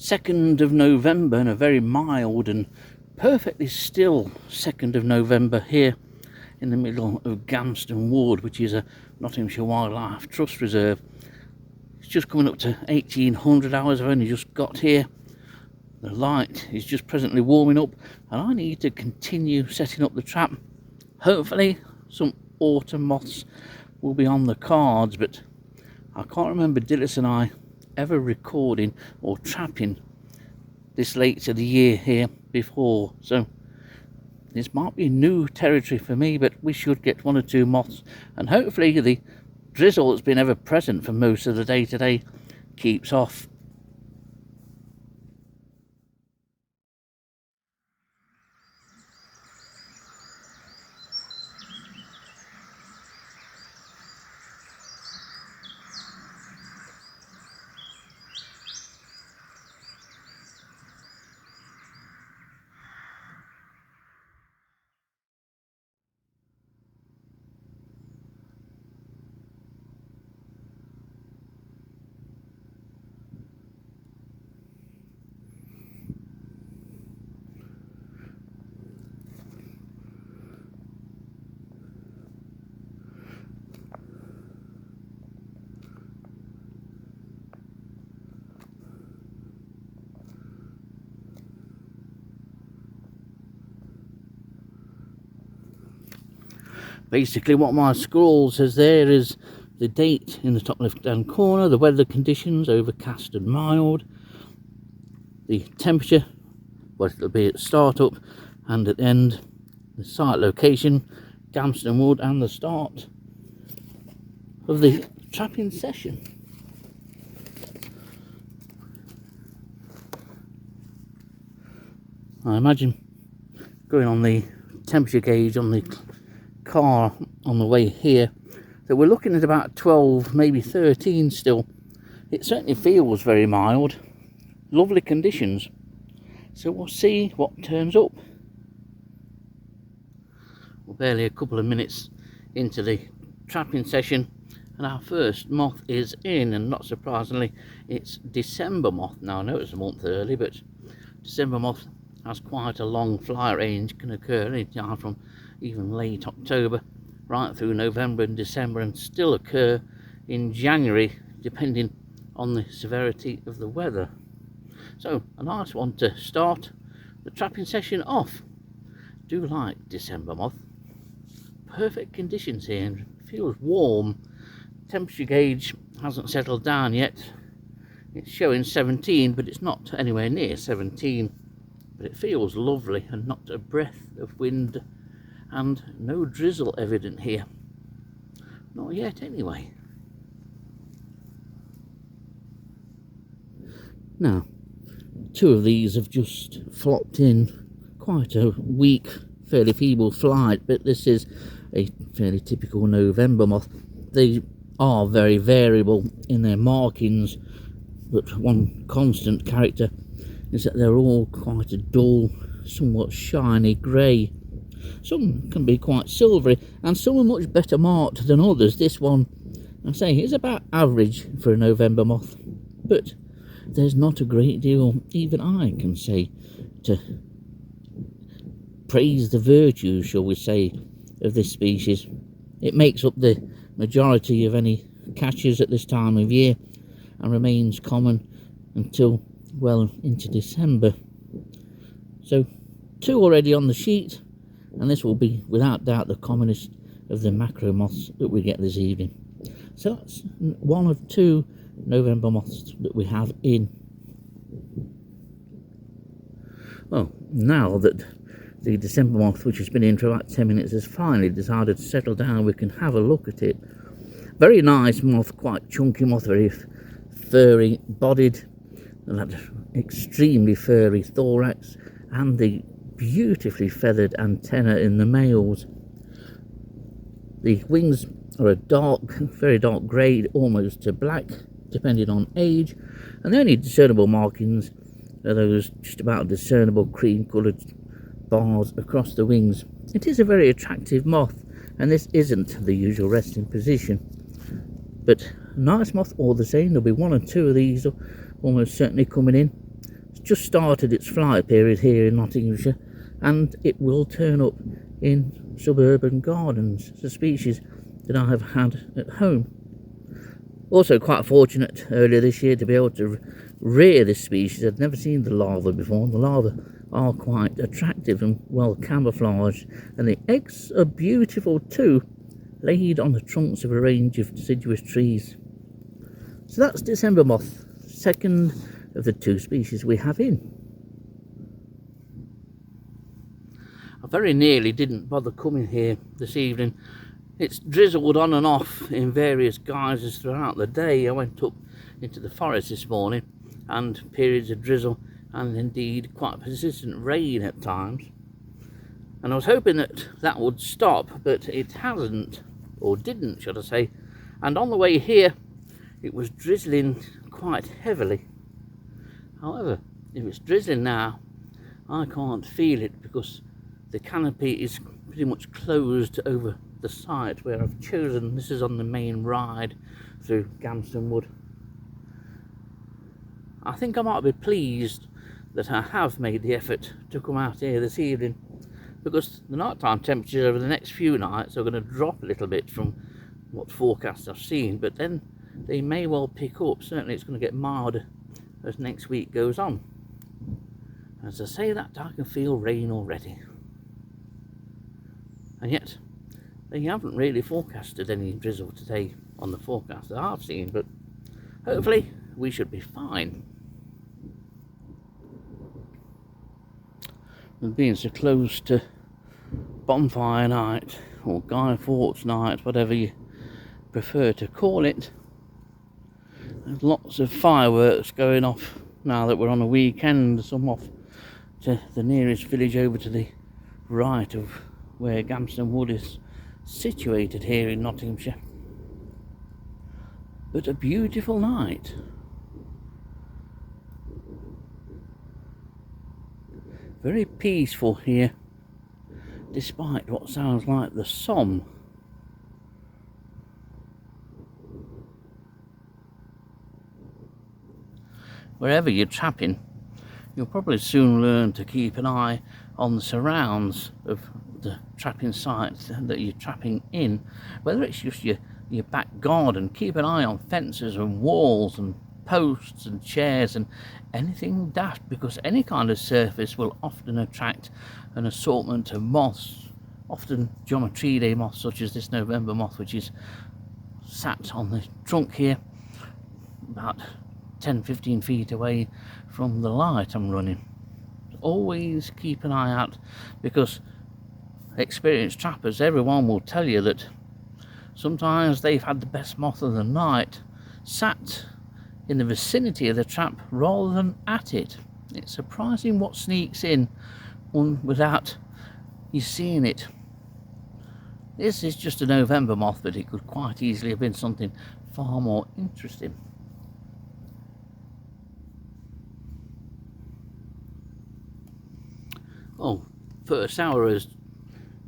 2nd of November, and a very mild and perfectly still 2nd of November here in the middle of Gamston Wood, which is a Nottinghamshire Wildlife Trust Reserve. It's just coming up to 1800 hours. I've only just got here. The light is just presently warming up, and I need to continue setting up the trap. Hopefully some autumn moths will be on the cards, but I can't remember Dillis and I ever recording or trapping this late to the year here before, so this might be new territory for me, but we should get 1 or 2 moths, and hopefully the drizzle that's been ever present for most of the day today keeps off. Basically what my scroll says there is the date in the top left hand corner, the weather conditions, overcast and mild, the temperature, what it'll be at startup, and at the end the site location, Gamston Wood, and the start of the trapping session. I imagine going on the temperature gauge on the car on the way here that we're looking at about 12, maybe 13 still. It certainly feels very mild, lovely conditions, so we'll see what turns up. We're barely a couple of minutes into the trapping session, and our first moth is in, and not surprisingly it's December moth. Now I know it's a month early, but December moth has quite a long flight range, can occur any time from even late October right through November and December, and still occur in January depending on the severity of the weather. So a nice one to start the trapping session off. Do like December moth. Perfect conditions here, and feels warm. Temperature gauge hasn't settled down yet. It's showing 17, but it's not anywhere near 17. But it feels lovely, and not a breath of wind, and no drizzle evident here. Not yet anyway. Now, 2 of these have just flopped in. Quite a weak, fairly feeble flight, but this is a fairly typical November moth. They are very variable in their markings, but one constant character is that they're all quite a dull, somewhat shiny grey. Some can be quite silvery, and some are much better marked than others. This one, I say, is about average for a November moth, but there's not a great deal, even I can say, to praise the virtues, shall we say, of this species. It makes up the majority of any catches at this time of year, and remains common until well into December. So 2 already on the sheet, and this will be without doubt the commonest of the macro moths that we get this evening. So that's 1 of 2 November moths that we have in. Well, now that the December moth, which has been in for about 10 minutes, has finally decided to settle down, we can have a look at it. Very nice moth, quite chunky moth, very furry bodied, and that extremely furry thorax, and the beautifully feathered antenna in the males. The wings are a dark, very dark grey, almost to black, depending on age, and the only discernible markings are those just about discernible cream coloured bars across the wings. It is a very attractive moth, and this isn't the usual resting position, but nice moth all the same. There'll be 1 or 2 of these almost certainly coming in, just started its flight period here in Nottinghamshire, and it will turn up in suburban gardens. It's a species that I have had at home. Also quite fortunate earlier this year to be able to rear this species. I'd never seen the larvae before, and the larvae are quite attractive and well camouflaged, and the eggs are beautiful too, laid on the trunks of a range of deciduous trees. So that's December moth, second of the 2 species we have in. I very nearly didn't bother coming here this evening. It's drizzled on and off in various guises throughout the day. I went up into the forest this morning, and periods of drizzle and indeed quite persistent rain at times. And I was hoping that that would stop, but it hasn't, or didn't, should I say. And on the way here, it was drizzling quite heavily. However, if it's drizzling now, I can't feel it because the canopy is pretty much closed over the site where I've chosen. This is on the main ride through Gamston Wood. I think I might be pleased that I have made the effort to come out here this evening, because the nighttime temperatures over the next few nights are going to drop a little bit from what forecasts I've seen, but then they may well pick up. Certainly it's going to get milder as next week goes on. As I say that, I can feel rain already. And yet they haven't really forecasted any drizzle today on the forecast that I've seen, but hopefully we should be fine. And being so close to bonfire night or Guy Fawkes night, whatever you prefer to call it, there's lots of fireworks going off now that we're on a weekend. Some off to the nearest village over to the right of where Gamston Wood is situated here in Nottinghamshire. But a beautiful night. Very peaceful here, despite what sounds like the Somme. Wherever you're trapping, you'll probably soon learn to keep an eye on the surrounds of the trapping sites that you're trapping in. Whether it's just your back garden, keep an eye on fences and walls and posts and chairs and anything daft, because any kind of surface will often attract an assortment of moths, often geometridae moths such as this November moth, which is sat on the trunk here about 10-15 feet away from the light I'm running. Always keep an eye out, because experienced trappers, everyone will tell you that sometimes they've had the best moth of the night sat in the vicinity of the trap rather than at it. It's surprising what sneaks in without you seeing it. This is just a November moth, but it could quite easily have been something far more interesting. Oh, first hour has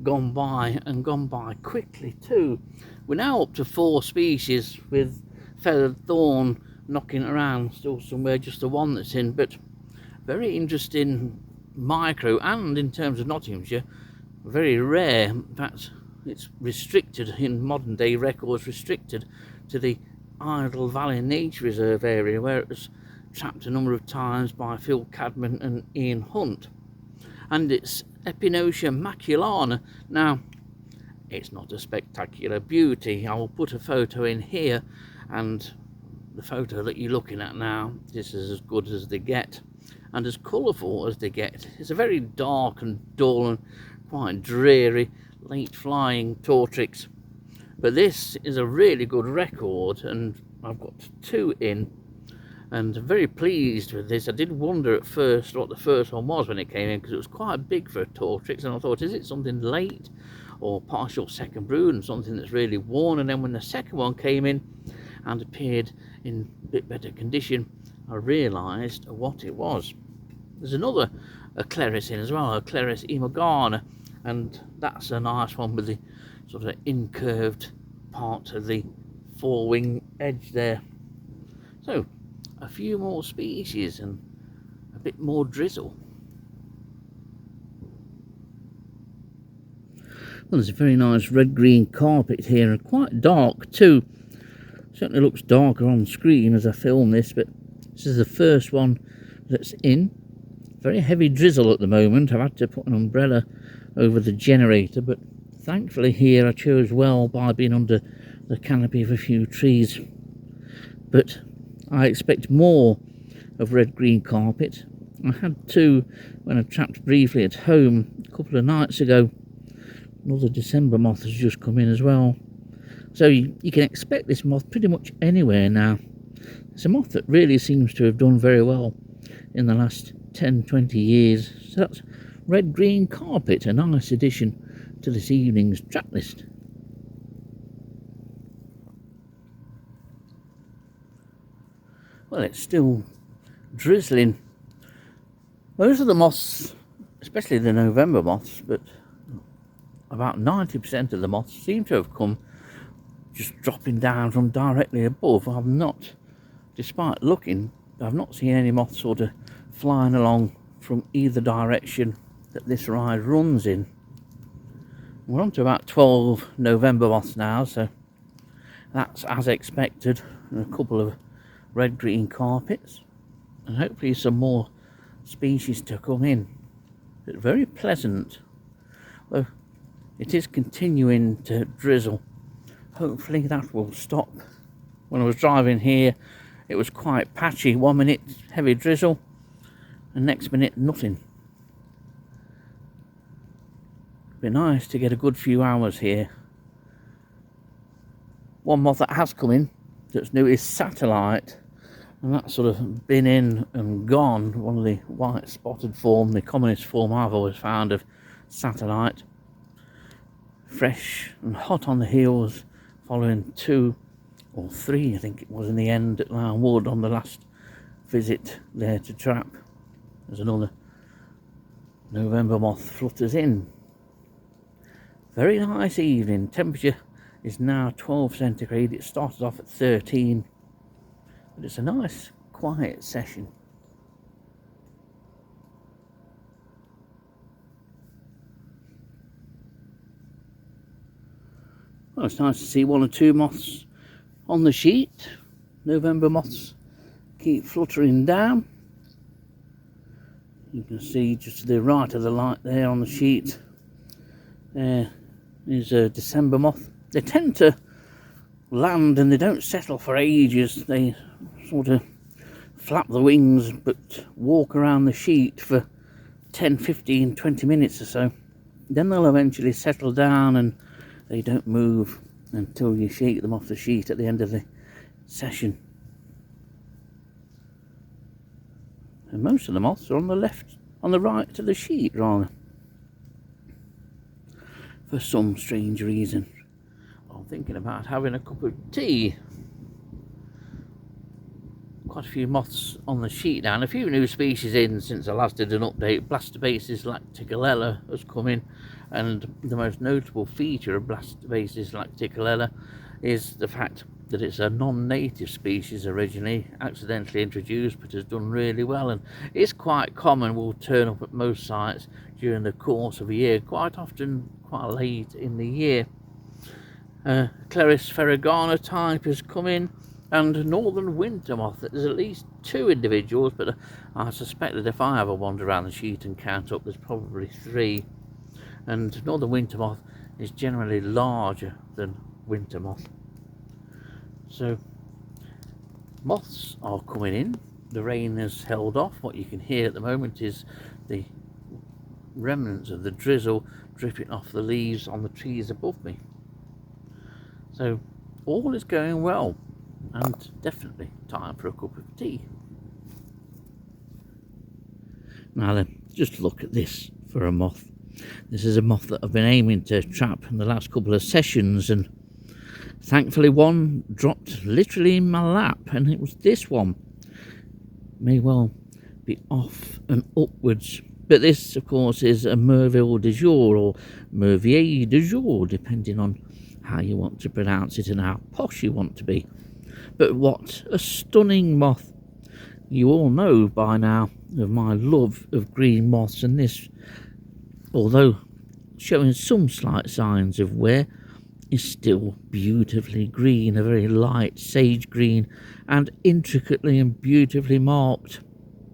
gone by, and gone by quickly too. We're now up to 4 species, with feathered thorn knocking around still somewhere, just the one that's in, but very interesting micro, and in terms of Nottinghamshire, very rare. In fact, it's restricted in modern day records, restricted to the Idle Valley Nature Reserve area, where it was trapped a number of times by Phil Cadman and Ian Hunt. And it's Epinotia maculana. Now, it's not a spectacular beauty. I will put a photo in here, and the photo that you're looking at now, this is as good as they get, and as colourful as they get. It's a very dark and dull and quite dreary late flying Tortrix, but this is a really good record, and I've got 2 in, and I'm very pleased with this. I did wonder at first what the first one was when it came in, because it was quite big for a Tortrix, and I thought, is it something late or partial second brood and something that's really worn? And then when the second one came in and appeared in a bit better condition, I realised what it was. There's another Eclaris in as well, Eclaris imagana, and that's a nice one with the sort of incurved part of the forewing edge there. So a few more species and a bit more drizzle. Well, there's a very nice red-green carpet here, and quite dark too. Certainly looks darker on screen as I film this, but this is the first one that's in. Very heavy drizzle at the moment. I've had to put an umbrella over the generator, but thankfully here I chose well by being under the canopy of a few trees. But I expect more of red-green carpet. I had two when I trapped briefly at home a couple of nights ago. Another December moth has just come in as well. So you can expect this moth pretty much anywhere now. It's a moth that really seems to have done very well in the last 10-20 years. So that's red-green carpet, a nice addition to this evening's trap list. Well, it's still drizzling. Most of the moths, especially the November moths, but about 90% of the moths seem to have come just dropping down from directly above. I've not, despite looking, I've not seen any moths sort of flying along from either direction that this ride runs in. We're on to about 12 November moths now, so that's as expected. And a couple of red-green carpets, and hopefully some more species to come in. It's very pleasant, though it is continuing to drizzle. Hopefully that will stop. When I was driving here, it was quite patchy. 1 minute heavy drizzle, and next minute nothing. It'd be nice to get a good few hours here. One moth that has come in that's new is Satellite, and that's sort of been in and gone. One of the white spotted form, the commonest form I've always found of Satellite. Fresh and hot on the heels, following 2 or 3, I think it was in the end, at Gamston Wood on the last visit there to trap. There's another November moth flutters in. Very nice evening. Temperature is now 12 centigrade. It started off at 13, but it's a nice quiet session. Well, it's nice to see 1 or 2 moths on the sheet. November moths keep fluttering down. You can see just to the right of the light there on the sheet, there is a December moth. They tend to land and they don't settle for ages. They sort of flap the wings but walk around the sheet for 10, 15, 20 minutes or so. Then they'll eventually settle down and they don't move until you shake them off the sheet at the end of the session. And most of the moths are on the left, on the right of the sheet rather, for some strange reason. I'm thinking about having a cup of tea. Quite a few moths on the sheet now, and a few new species in since I last did an update. Blastobasis lacticolella has come in, and the most notable feature of Blastobasis lacticolella is the fact that it's a non-native species originally, accidentally introduced, but has done really well, and it's quite common, will turn up at most sites during the course of a year, quite often quite late in the year. Cleris ferragana type has come in, and northern winter moth. There's at least 2 individuals, but I suspect that if I ever wander around the sheet and count up, there's probably 3. And northern winter moth is generally larger than winter moth. So moths are coming in. The rain has held off. What you can hear at the moment is the remnants of the drizzle dripping off the leaves on the trees above me. So all is going well, and definitely time for a cup of tea. Now then, just look at this for a moth. This is a moth that I've been aiming to trap in the last couple of sessions, and thankfully one dropped literally in my lap, and it was this one. May well be off and upwards, but this of course is a Merveille du Jour, or Merveille du Jour, depending on how you want to pronounce it and how posh you want to be. But what a stunning moth. You all know by now of my love of green moths, and this, although showing some slight signs of wear, is still beautifully green, a very light sage green and intricately and beautifully marked.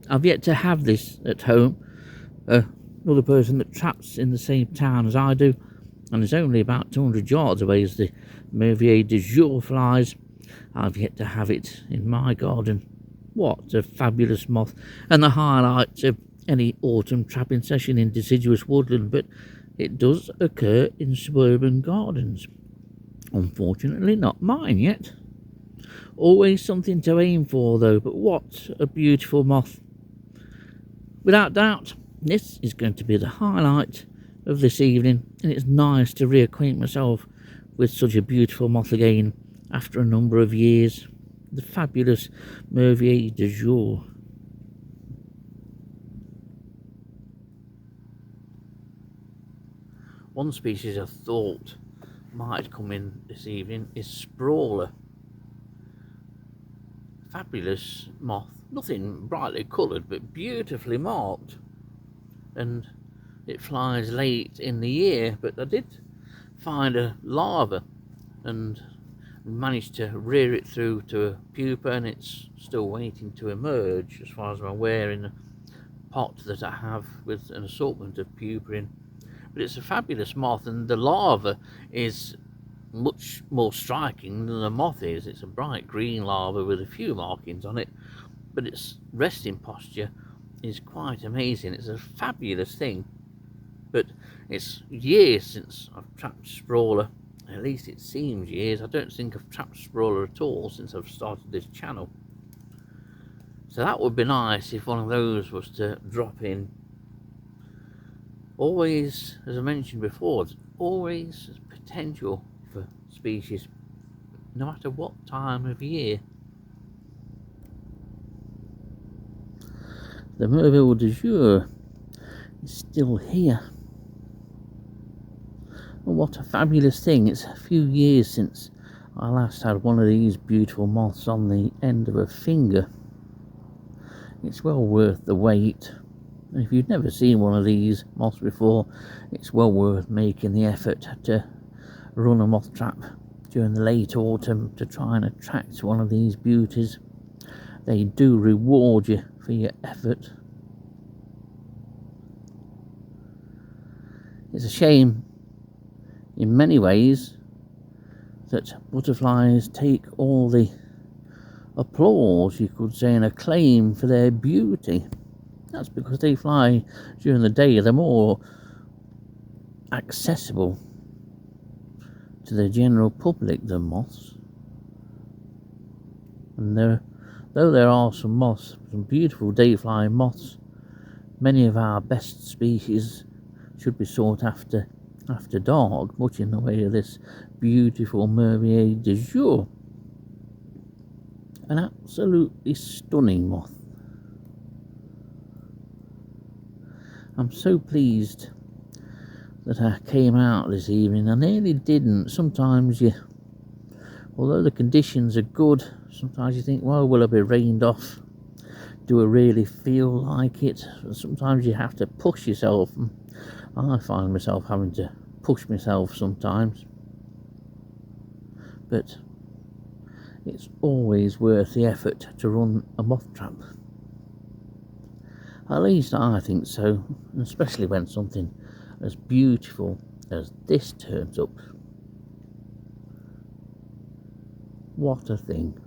I've yet to have this at home. Another person that traps in the same town as I do, and is only about 200 yards away, as the Merveille du Jour flies. I've yet to have it in my garden. What a fabulous moth, and the highlight of any autumn trapping session in deciduous woodland, but it does occur in suburban gardens. Unfortunately not mine yet. Always something to aim for though, but what a beautiful moth. Without doubt, this is going to be the highlight of this evening, and it's nice to reacquaint myself with such a beautiful moth again after a number of years. The fabulous Merveille du Jour. One species I thought might come in this evening is Sprawler. Fabulous moth, nothing brightly coloured but beautifully marked, and it flies late in the year, but I did find a larva and managed to rear it through to a pupa, and it's still waiting to emerge as far as I'm aware in a pot that I have with an assortment of pupa in. But it's a fabulous moth, and the larva is much more striking than the moth is. It's a bright green larva with a few markings on it, but its resting posture is quite amazing. It's a fabulous thing, but it's years since I've trapped Sprawler. At least it seems years. I don't think I've trapped Sprawler at all since I've started this channel. So that would be nice if one of those was to drop in. Always, as I mentioned before, there's always potential for species, no matter what time of year. The Merveille du Jour is still here. And what a fabulous thing. It's a few years since I last had one of these beautiful moths on the end of a finger. It's well worth the wait. If you've never seen one of these moths before, it's well worth making the effort to run a moth trap during the late autumn to try and attract one of these beauties. They do reward you for your effort. It's a shame in many ways that butterflies take all the applause, you could say, and acclaim for their beauty. That's because they fly during the day. They're more accessible to the general public than moths. And though there are some moths, some beautiful day-flying moths, many of our best species should be sought after dark, much in the way of this beautiful Merveille du Jour. An absolutely stunning moth. I'm so pleased that I came out this evening. I nearly didn't. Sometimes although the conditions are good, sometimes you think, well, will I be rained off? Do I really feel like it? Sometimes you have to push yourself. I find myself having to push myself sometimes. But it's always worth the effort to run a moth trap. At least I think so, especially when something as beautiful as this turns up. What a thing.